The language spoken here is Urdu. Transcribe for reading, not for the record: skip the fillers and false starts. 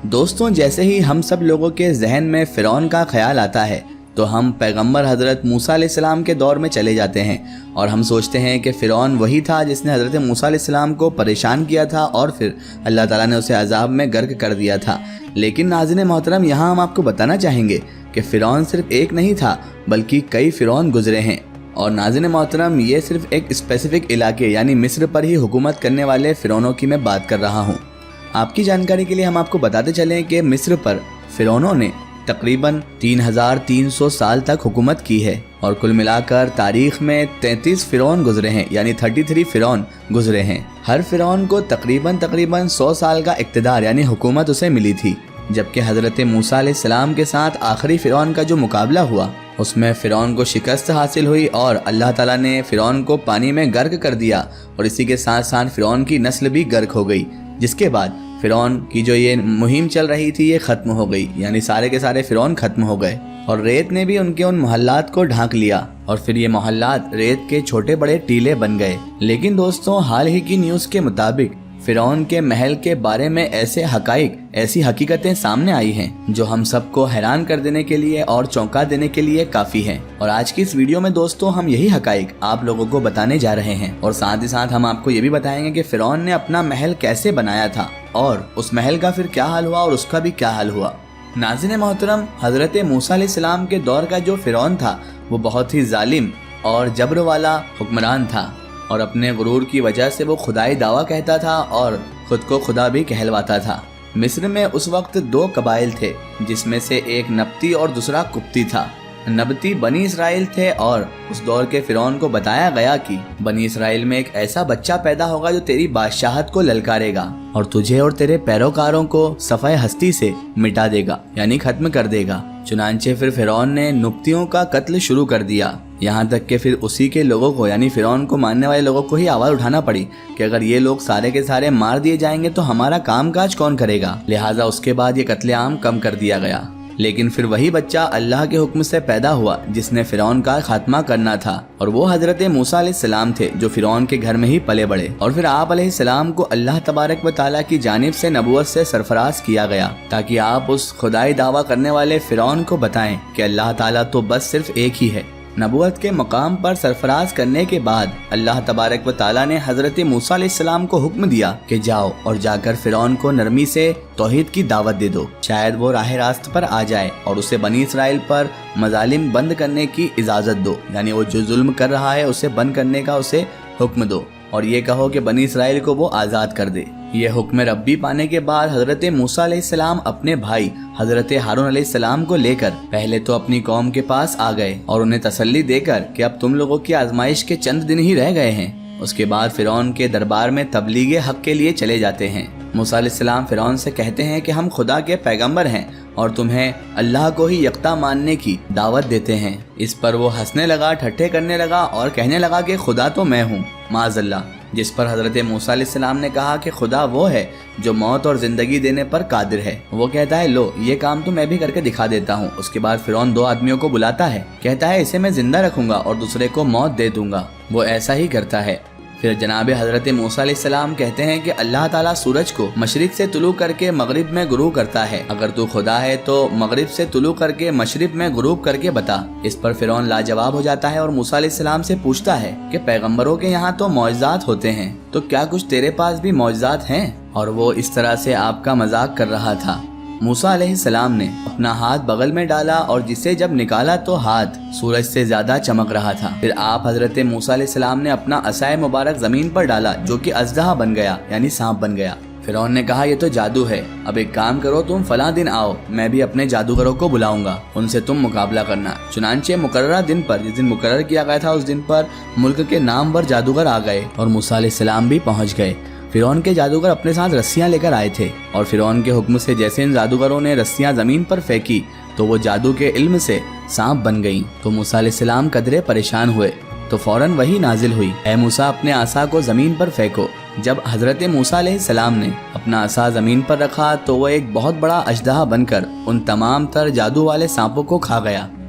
دوستوں، جیسے ہی ہم سب لوگوں کے ذہن میں فرعون کا خیال آتا ہے تو ہم پیغمبر حضرت موسیٰ علیہ السلام کے دور میں چلے جاتے ہیں اور ہم سوچتے ہیں کہ فرعون وہی تھا جس نے حضرت موسیٰ علیہ السلام کو پریشان کیا تھا اور پھر اللہ تعالیٰ نے اسے عذاب میں غرق کر دیا تھا۔ لیکن ناظرین محترم، یہاں ہم آپ کو بتانا چاہیں گے کہ فرعون صرف ایک نہیں تھا بلکہ کئی فرعون گزرے ہیں، اور ناظرین محترم یہ صرف ایک اسپیسیفک علاقے یعنی مصر پر ہی حکومت کرنے والے فرعونوں کی میں بات کر رہا ہوں۔ آپ کی جانکاری کے لیے ہم آپ کو بتاتے چلیں کہ مصر پر فرعونوں نے تقریباً 3300 سال تک حکومت کی ہے، اور کل ملا کر تاریخ میں 33 فرعون گزرے ہیں، یعنی 33 فرعون گزرے ہیں۔ ہر فرعون کو تقریباً 100 سال کا اقتدار یعنی حکومت اسے ملی تھی، جبکہ حضرت موسیٰ علیہ السلام کے ساتھ آخری فرعون کا جو مقابلہ ہوا اس میں فرعون کو شکست حاصل ہوئی اور اللہ تعالیٰ نے فرعون کو پانی میں غرق کر دیا، اور اسی کے ساتھ ساتھ فرعون کی نسل بھی غرق ہو گئی، جس کے بعد فرعون کی جو یہ مہم چل رہی تھی یہ ختم ہو گئی، یعنی سارے کے سارے فرعون ختم ہو گئے، اور ریت نے بھی ان کے ان محلات کو ڈھانک لیا، اور پھر یہ محلات ریت کے چھوٹے بڑے ٹیلے بن گئے۔ لیکن دوستوں، حال ہی کی نیوز کے مطابق فرعون کے محل کے بارے میں ایسے حقائق، ایسی حقیقتیں سامنے آئی ہیں جو ہم سب کو حیران کر دینے کے لیے اور چونکا دینے کے لیے کافی ہیں، اور آج کی اس ویڈیو میں دوستوں ہم یہی حقائق آپ لوگوں کو بتانے جا رہے ہیں، اور ساتھ ہی ساتھ ہم آپ کو یہ بھی بتائیں گے کہ فرعون نے اپنا محل کیسے بنایا تھا اور اس محل کا پھر کیا حال ہوا اور اس کا بھی کیا حال ہوا۔ ناظرین محترم، حضرت موسیٰ علیہ السلام کے دور کا جو فرعون تھا وہ بہت ہی ظالم اور جبر والا حکمران تھا، اور اپنے غرور کی وجہ سے وہ خدائی دعویٰ کہتا تھا اور خود کو خدا بھی کہلواتا تھا۔ مصر میں اس وقت 2 قبائل تھے، جس میں سے ایک نبطی اور دوسرا قبطی تھا۔ نبطی بنی اسرائیل تھے، اور اس دور کے فرعون کو بتایا گیا کہ بنی اسرائیل میں ایک ایسا بچہ پیدا ہوگا جو تیری بادشاہت کو للکارے گا اور تجھے اور تیرے پیروکاروں کو صفحہ ہستی سے مٹا دے گا، یعنی ختم کر دے گا۔ چنانچہ پھر فرعون نے نبطیوں کا قتل شروع کر دیا، یہاں تک کہ پھر اسی کے لوگوں کو یعنی فرعون کو ماننے والے لوگوں کو ہی آواز اٹھانا پڑی کہ اگر یہ لوگ سارے کے سارے مار دیے جائیں گے تو ہمارا کام کاج کون کرے گا، لہٰذا اس کے بعد یہ قتل عام کم کر دیا گیا۔ لیکن پھر وہی بچہ اللہ کے حکم سے پیدا ہوا جس نے فرعون کا خاتمہ کرنا تھا، اور وہ حضرت موسیٰ علیہ السلام تھے جو فرعون کے گھر میں ہی پلے بڑھے، اور پھر آپ علیہ السلام کو اللہ تبارک و تعالیٰ کی جانب سے نبوت سے سرفراز کیا گیا تاکہ آپ اس خدائی دعویٰ کرنے والے فرعون کو بتائیں کہ اللہ تعالیٰ تو بس صرف ایک ہی ہے۔ نبوت کے مقام پر سرفراز کرنے کے بعد اللہ تبارک و تعالیٰ نے حضرت موسیٰ علیہ السلام کو حکم دیا کہ جاؤ اور جا کر فرعون کو نرمی سے توحید کی دعوت دے دو، شاید وہ راہ راست پر آ جائے، اور اسے بنی اسرائیل پر مظالم بند کرنے کی اجازت دو، یعنی وہ جو ظلم کر رہا ہے اسے بند کرنے کا اسے حکم دو، اور یہ کہو کہ بنی اسرائیل کو وہ آزاد کر دے۔ یہ حکم ربی پانے کے بعد حضرت موسیٰ علیہ السلام اپنے بھائی حضرت ہارون علیہ السلام کو لے کر پہلے تو اپنی قوم کے پاس آ گئے اور انہیں تسلی دے کر کہ اب تم لوگوں کی آزمائش کے چند دن ہی رہ گئے ہیں۔ اس کے بعد فرعون کے دربار میں تبلیغ حق کے لیے چلے جاتے ہیں۔ موسیٰ علیہ السلام فرعون سے کہتے ہیں کہ ہم خدا کے پیغمبر ہیں اور تمہیں اللہ کو ہی یکتا ماننے کی دعوت دیتے ہیں۔ اس پر وہ ہنسنے لگا، ٹھٹھے کرنے لگا اور کہنے لگا کہ خدا تو میں ہوں، معاذ اللہ، جس پر حضرت موسیٰ علیہ السلام نے کہا کہ خدا وہ ہے جو موت اور زندگی دینے پر قادر ہے۔ وہ کہتا ہے لو یہ کام تو میں بھی کر کے دکھا دیتا ہوں۔ اس کے بعد فرعون 2 آدمیوں کو بلاتا ہے، کہتا ہے اسے میں زندہ رکھوں گا اور دوسرے کو موت دے دوں گا۔ وہ ایسا ہی کرتا ہے۔ پھر جناب حضرت موسیٰ علیہ السلام کہتے ہیں کہ اللہ تعالیٰ سورج کو مشرق سے طلوع کر کے مغرب میں غروب کرتا ہے، اگر تو خدا ہے تو مغرب سے طلوع کر کے مشرق میں غروب کر کے بتا۔ اس پر فرعون لاجواب ہو جاتا ہے اور موسیٰ علیہ السلام سے پوچھتا ہے کہ پیغمبروں کے یہاں تو معجزات ہوتے ہیں، تو کیا کچھ تیرے پاس بھی معجزات ہیں؟ اور وہ اس طرح سے آپ کا مذاق کر رہا تھا۔ موسیٰ علیہ السلام نے اپنا ہاتھ بغل میں ڈالا اور جسے جب نکالا تو ہاتھ سورج سے زیادہ چمک رہا تھا۔ پھر آپ حضرت موسیٰ علیہ السلام نے اپنا عصائے مبارک زمین پر ڈالا جو کہ اژدہا بن گیا، یعنی سانپ بن گیا۔ فرعون نے کہا یہ تو جادو ہے، اب ایک کام کرو تم فلاں دن آؤ، میں بھی اپنے جادوگروں کو بلاؤں گا، ان سے تم مقابلہ کرنا۔ چنانچہ مقررہ دن پر، جس دن مقرر کیا گیا تھا اس دن پر ملک کے نامور جادوگر آ گئے اور موسیٰ علیہ السلام بھی پہنچ گئے۔ فرعون کے جادوگر اپنے ساتھ رسیاں لے کر آئے تھے، اور فرعون کے حکم سے جیسے ان جادوگروں نے رسیاں زمین پر پھینکی تو وہ جادو کے علم سے سانپ بن گئیں۔ تو موسیٰ علیہ السلام قدرے پریشان ہوئے تو فوراً وہی نازل ہوئی، اے موسیٰ اپنے عصا کو زمین پر پھینکو۔ جب حضرت موسیٰ علیہ السلام نے اپنا عصا زمین پر رکھا تو وہ ایک بہت بڑا اژدہا بن کر ان تمام تر جادو والے سانپوں کو کھا گیا۔